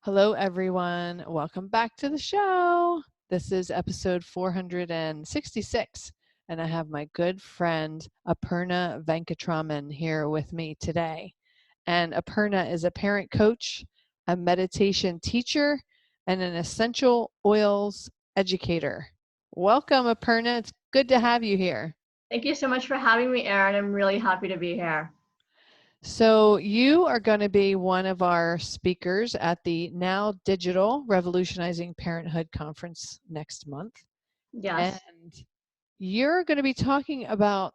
Hello, everyone. Welcome back to the show. This is episode 466, and I have my good friend Aparna Venkataraman here with me today. And Aparna is a parent coach, a meditation teacher, and an essential oils educator. Welcome, Aparna. It's good to have you here. Thank you so much for having me, Erin. I'm really happy to be here. So, you are going to be one of our speakers at the Now Digital Revolutionizing Parenthood Conference next month. Yes. And you're going to be talking about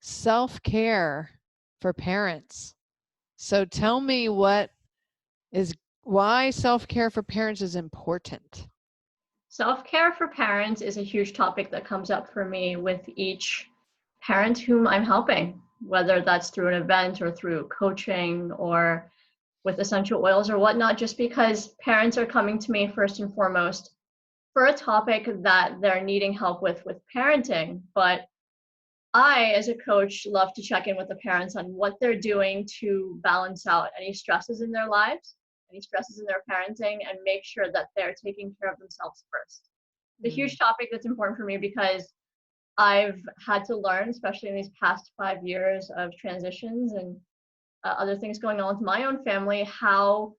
self-care for parents. So, tell me why self-care for parents is important. Self-care for parents is a huge topic that comes up for me with each parent whom I'm helping, whether that's through an event or through coaching or with essential oils or whatnot, just because parents are coming to me first and foremost for a topic that they're needing help with parenting. But I, as a coach, love to check in with the parents on what they're doing to balance out any stresses in their lives, any stresses in their parenting, and make sure that they're taking care of themselves first. It's a Mm. huge topic that's important for me because I've had to learn, especially in these past 5 years of transitions and other things going on with my own family, how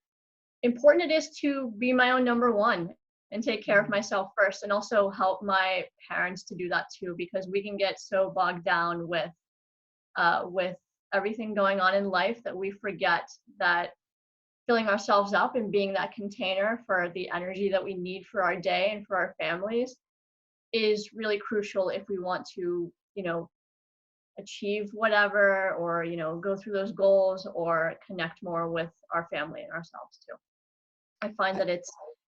important it is to be my own number one and take care of Mm. myself first, and also help my parents to do that too, because we can get so bogged down with everything going on in life that we forget that filling ourselves up and being that container for the energy that we need for our day and for our families is really crucial if we want to, achieve whatever, or go through those goals or connect more with our family and ourselves too. I find I, that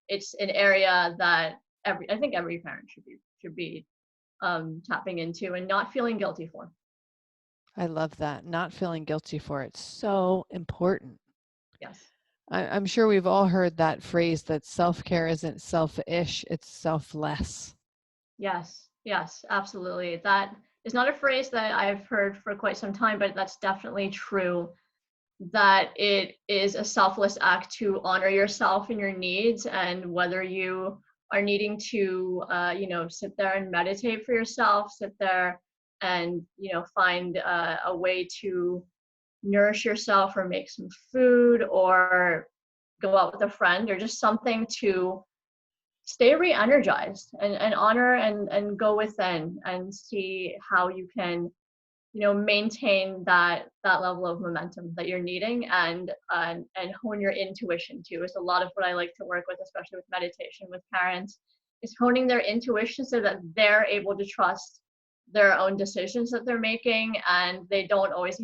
it's an area that I think every parent should be tapping into and not feeling guilty for. I love that. Not feeling guilty for it. So important. Yes. I'm sure we've all heard that phrase that self-care isn't selfish, it's selfless. Yes, yes, absolutely. That is not a phrase that I've heard for quite some time, but that's definitely true. That it is a selfless act to honor yourself and your needs, and whether you are needing to, sit there and meditate for yourself, sit there and find a way to nourish yourself, or make some food, or go out with a friend, or just something to stay re-energized and honor and go within and see how you can maintain that level of momentum that you're needing, and hone your intuition too is a lot of what I like to work with, especially with meditation with parents, is honing their intuition so that they're able to trust their own decisions that they're making, and you don't always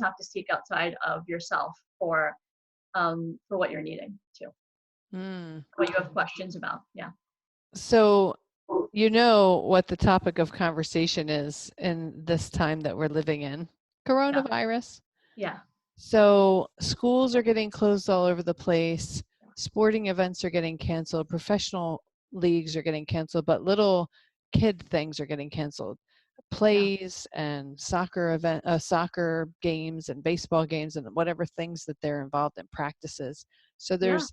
have to seek outside of yourself for what you're needing too, Mm. what you have questions about. Yeah. So, you know what the topic of conversation is in this time that we're living in, Yeah. coronavirus. Yeah. So, schools are getting closed all over the place, sporting events are getting canceled, professional leagues are getting canceled, but little kid things are getting canceled. Yeah. Plays and soccer games and baseball games and whatever things that they're involved in, practices. So Yeah. there's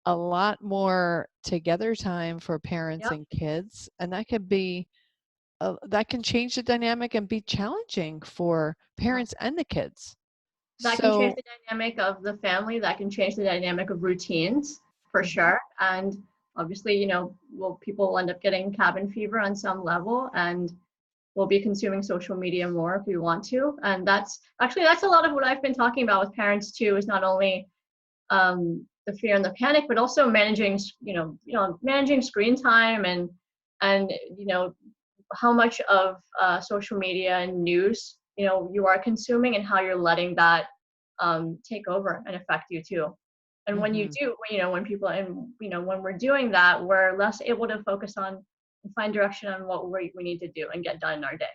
a lot more together time for parents Yeah. and kids, and that can change the dynamic and be challenging for Yeah. parents and the kids. That can change So, the dynamic of the family. That can change the dynamic of routines for mhm. sure. And obviously, people will end up getting cabin fever on some level, and we'll be consuming social media more if we want to. And that's a lot of what I've been talking about with parents too, is not only the fear and the panic, but also managing screen time, and how much of social media and news you are consuming, and how you're letting that take over and affect you too. And when you Mhm. do, when people, and when we're doing that, we're less able to focus on and find direction on what we need to do and get done in our day.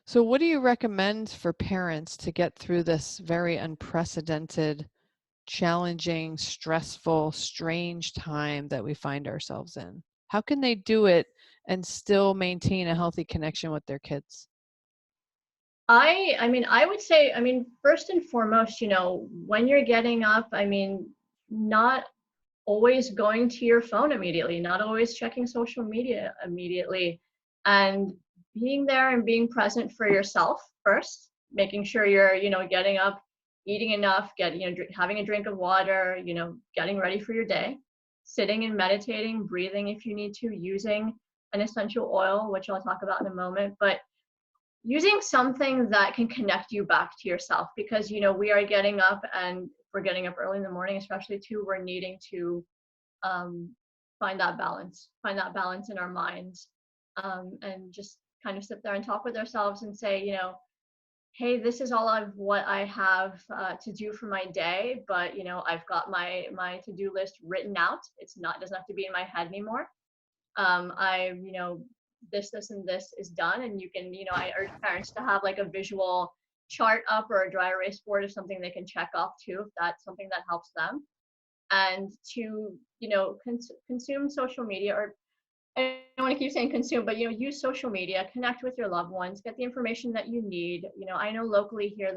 So, what do you recommend for parents to get through this very unprecedented, challenging, stressful, strange time that we find ourselves in? How can they do it and still maintain a healthy connection with their kids? I would say, first and foremost, when you're getting up, not always going to your phone immediately, not always checking social media immediately, and being there and being present for yourself first, making sure you're, getting up, eating enough, having a drink of water, getting ready for your day, sitting and meditating, breathing if you need to, using an essential oil, which I'll talk about in a moment, but using something that can connect you back to yourself, because we are getting up, and we're getting up early in the morning, especially too, we're needing to um, find that balance in our minds, and just kind of sit there and talk with ourselves and say, hey, this is all of what I have to do for my day, but I've got my to-do list written out. It doesn't have to be in my head anymore. This and this is done, and you can, I urge parents to have like a visual chart up or a dry erase board of something they can check off too, if that's something that helps them. And to, consume social media, or I don't want to keep saying consume, but use social media, connect with your loved ones, get the information that you need. I know locally here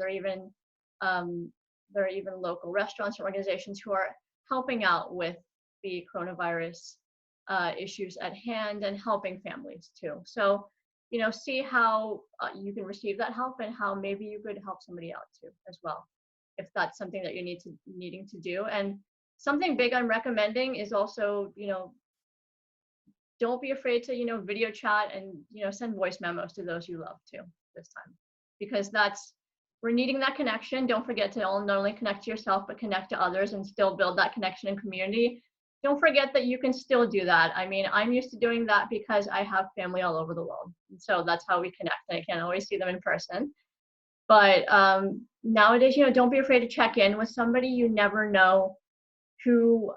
um, there are even local restaurants and organizations who are helping out with the coronavirus issues at hand, and helping families too. So, see how you can receive that help, and how maybe you could help somebody out too as well, if that's something that you're needing to do. And something big I'm recommending is also, don't be afraid to, video chat, and, send voice memos to those you love too this time, because we're needing that connection. Don't forget to not only connect to yourself, but connect to others, and still build that connection and community. Don't forget that you can still do that. I mean, I'm used to doing that because I have family all over the world. And so that's how we connect, and I can't always see them in person. But nowadays, don't be afraid to check in with somebody. You never know who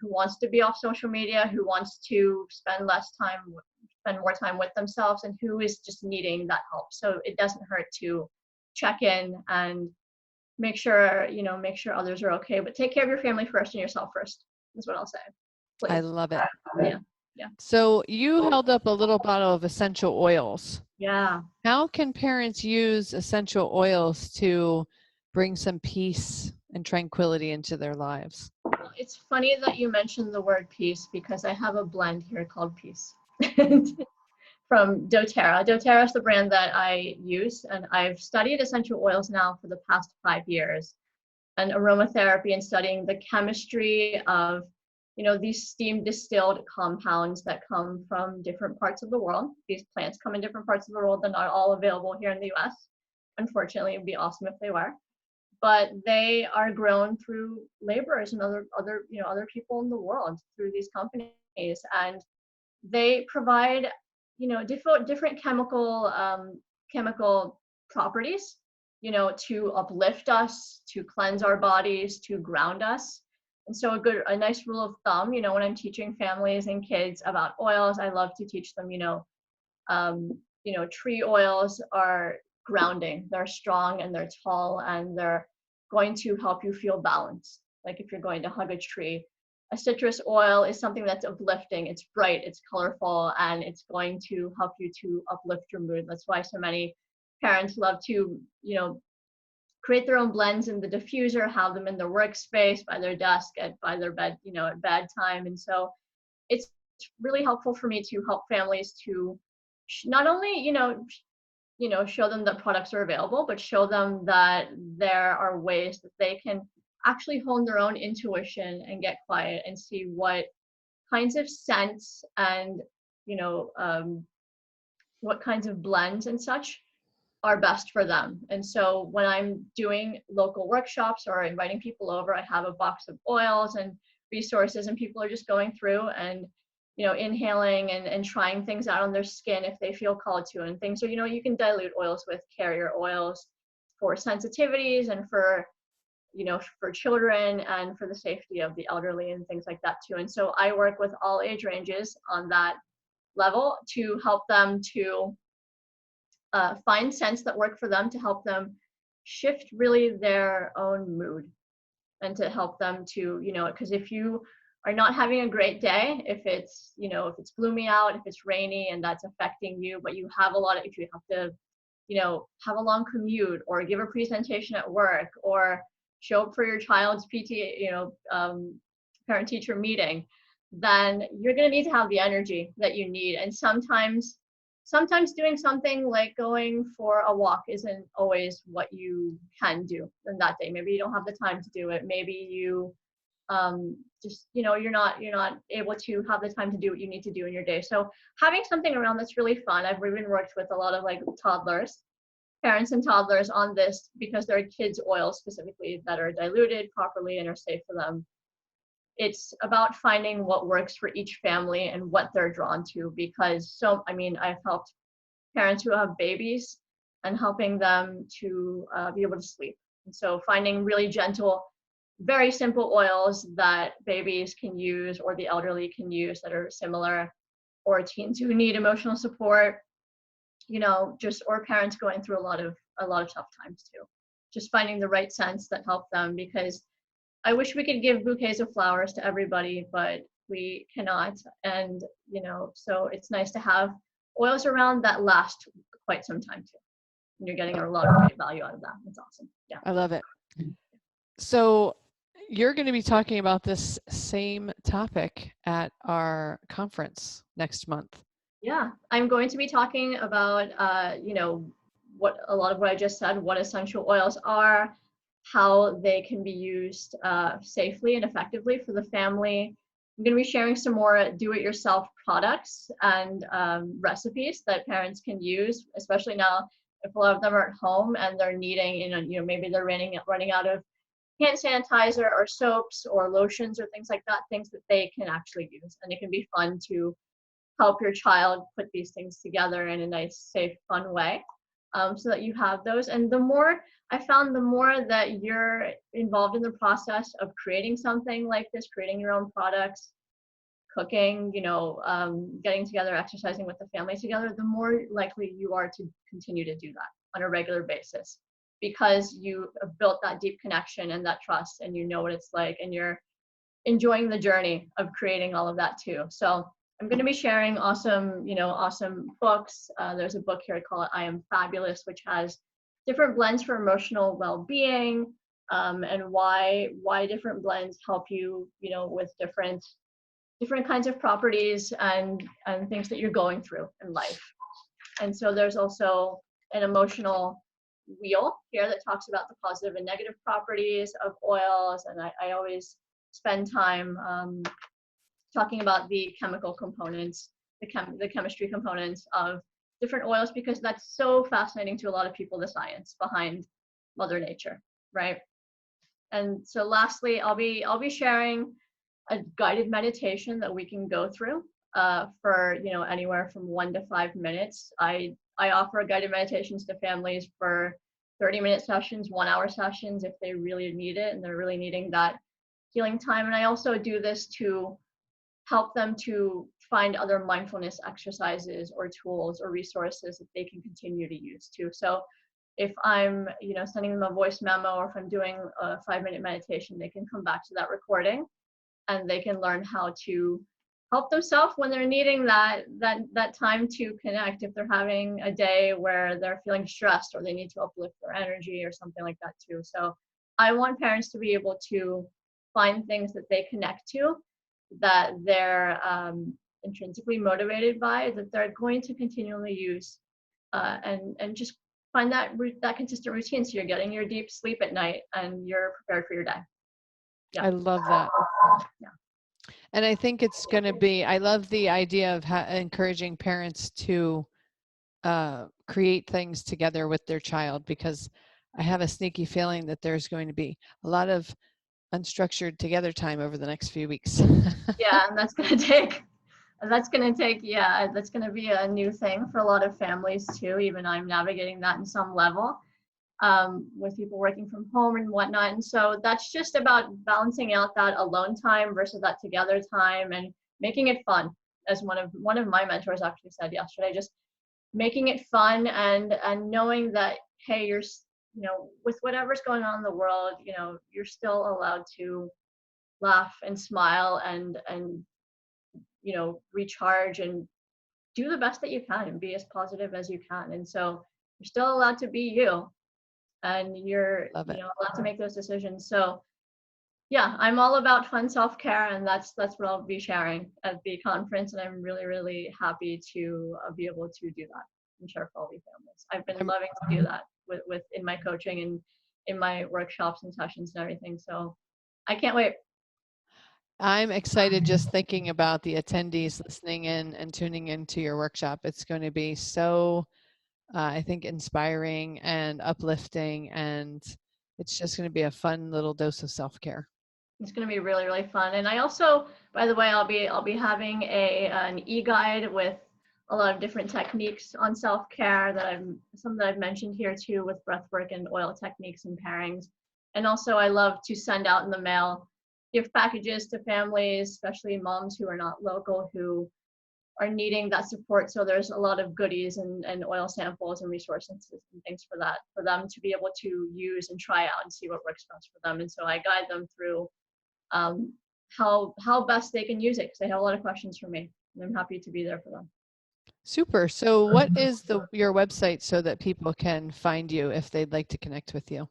wants to be off social media, who wants to spend more time with themselves, and who is just needing that help. So it doesn't hurt to check in and make sure others are okay. But take care of your family first and yourself first, is what I'll say. Please. I love it. Yeah. Yeah. So you held up a little bottle of essential oils. Yeah. How can parents use essential oils to bring some peace and tranquility into their lives? It's funny that you mentioned the word peace, because I have a blend here called Peace from doTERRA. doTERRA is the brand that I use, and I've studied essential oils now for the past 5 years, and aromatherapy, and studying the chemistry of these steam distilled compounds that come from different parts of the world. These plants come in different parts of the world. They're not all available here in the US. Unfortunately, it would be awesome if they were. But they are grown through laborers and other people in the world, through these companies, and they provide different chemical properties, to uplift us, to cleanse our bodies, to ground us. And so a nice rule of thumb, when I'm teaching families and kids about oils, I love to teach them, tree oils are grounding. They're strong, and they're tall, and they're going to help you feel balanced. Like if you're going to hug a tree. A citrus oil is something that's uplifting. It's bright, it's colorful, and it's going to help you to uplift your mood. That's why so many parents love to, create their own blends in the diffuser, have them in their workspace, by their desk, by their bed, at bedtime. And so it's really helpful for me to help families to not only, show them that products are available, but show them that there are ways that they can actually hone their own intuition and get quiet and see what kinds of scents and, what kinds of blends and such are best for them. And so when I'm doing local workshops or inviting people over, I have a box of oils and resources, and people are just going through and inhaling and trying things out on their skin if they feel called to. And things are, you can dilute oils with carrier oils for sensitivities, and for for children, and for the safety of the elderly, and things like that too. And so I work with all age ranges on that level to help them to find scents that work for them, to help them shift really their own mood, and to help them to, because if you are not having a great day, if it's gloomy out, if it's rainy and that's affecting you, but you have if you have to, have a long commute, or give a presentation at work, or show up for your child's parent-teacher meeting, then you're going to need to have the energy that you need. And sometimes doing something like going for a walk isn't always what you can do in that day. Maybe you don't have the time to do it. Maybe you just, you're not able to have the time to do what you need to do in your day. So having something around that's really fun. I've even worked with a lot of like toddlers, parents and toddlers on this, because there are kids oils specifically that are diluted properly and are safe for them. It's about finding what works for each family and what they're drawn to, because I've helped parents who have babies and helping them to be able to sleep. And so finding really gentle, very simple oils that babies can use or the elderly can use that are similar, or teens who need emotional support, or parents going through a lot of tough times too. Just finding the right scents that help them, because I wish we could give bouquets of flowers to everybody, but we cannot. And, so it's nice to have oils around that last quite some time too. And you're getting a lot of great value out of that. It's awesome. Yeah. I love it. So you're going to be talking about this same topic at our conference next month. Yeah, I'm going to be talking about, what a lot of what I just said, what essential oils are, how they can be used safely and effectively for the family. I'm going to be sharing some more do-it-yourself products and recipes that parents can use, especially now if a lot of them are at home and they're needing, maybe they're running out of hand sanitizer or soaps or lotions or things like that, things that they can actually use. And it can be fun to help your child put these things together in a nice, safe, fun way, so that you have those. And the more that you're involved in the process of creating something like this, creating your own products, cooking, getting together, exercising with the family together, the more likely you are to continue to do that on a regular basis, because you have built that deep connection and that trust, and you know what it's like, and you're enjoying the journey of creating all of that too. So I'm going to be sharing awesome books. There's a book here called I Am Fabulous, which has different blends for emotional well-being, and why different blends help you, with different kinds of properties and things that you're going through in life. And so there's also an emotional wheel here that talks about the positive and negative properties of oils. And I always spend time talking about the chemical components, the chemistry components of different oils, because that's so fascinating to a lot of people, the science behind Mother Nature, right? And so lastly, I'll be sharing a guided meditation that we can go through for anywhere from 1 to 5 minutes. I offer guided meditations to families for 30-minute sessions, 1-hour sessions if they really need it and they're really needing that healing time. And I also do this to help them to find other mindfulness exercises or tools or resources that they can continue to use too. So if I'm sending them a voice memo, or if I'm doing a 5-minute meditation, they can come back to that recording and they can learn how to help themselves when they're needing that time to connect, if they're having a day where they're feeling stressed or they need to uplift their energy or something like that too. So I want parents to be able to find things that they connect to, that they're intrinsically motivated by, that they're going to continually use, and just find that consistent routine, so you're getting your deep sleep at night and you're prepared for your day. Yeah. I love that. Yeah. And I think it's going to be, I love the idea of encouraging parents to create things together with their child, because I have a sneaky feeling that there's going to be a lot of unstructured together time over the next few weeks. Yeah, and that's going to be a new thing for a lot of families too. Even I'm navigating that in some level, with people working from home and whatnot. And so that's just about balancing out that alone time versus that together time, and making it fun. As one of my mentors actually said yesterday, just making it fun, and knowing that, hey, you're with whatever's going on in the world, you're still allowed to laugh and smile and recharge and do the best that you can and be as positive as you can. And so you're still allowed to be you, and you're allowed to make those decisions. So Yeah, I'm all about fun self-care, and that's what I'll be sharing at the conference, and I'm really, really happy to be able to do that and share for all the families. I've been I'm loving to do that with in my coaching and in my workshops and sessions and everything. So I can't wait. I'm excited just thinking about the attendees listening in and tuning into your workshop. It's going to be so, I think, inspiring and uplifting, and it's just going to be a fun little dose of self-care. It's going to be really, really fun. And I also, by the way, I'll be having an e-guide with a lot of different techniques on self-care that I've mentioned here too, with breathwork and oil techniques and pairings. And also, I love to send out in the mail gift packages to families, especially moms who are not local, who are needing that support. So there's a lot of goodies and oil samples and resources and things for that, for them to be able to use and try out and see what works best for them. And so I guide them through um, how best they can use it, because they have a lot of questions for me, and I'm happy to be there for them. Super. So what is your website so that people can find you if they'd like to connect with you?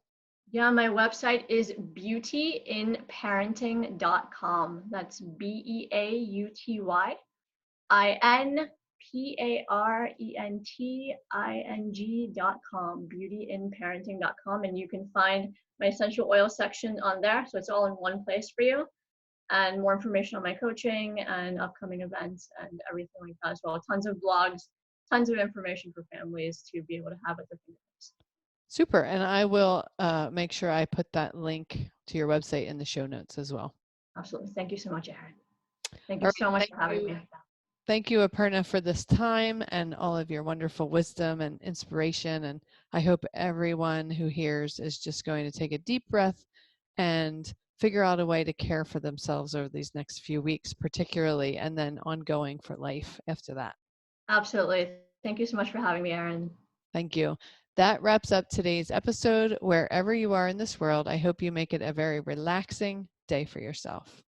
Yeah, my website is beautyinparenting.com. That's BeautyInparenting.com, beautyinparenting.com. And you can find my essential oil section on there. So it's all in one place for you. And more information on my coaching and upcoming events and everything like that as well. Tons of blogs, tons of information for families to be able to have at their fingertips. Super. And I will make sure I put that link to your website in the show notes as well. Absolutely. Thank you so much, Erin. Thank All you right. so much for having me. Thank you, Aparna, for this time and all of your wonderful wisdom and inspiration. And I hope everyone who hears is just going to take a deep breath and figure out a way to care for themselves over these next few weeks, particularly, and then ongoing for life after that. Absolutely. Thank you so much for having me, Erin. Thank you. That wraps up today's episode. Wherever you are in this world, I hope you make it a very relaxing day for yourself.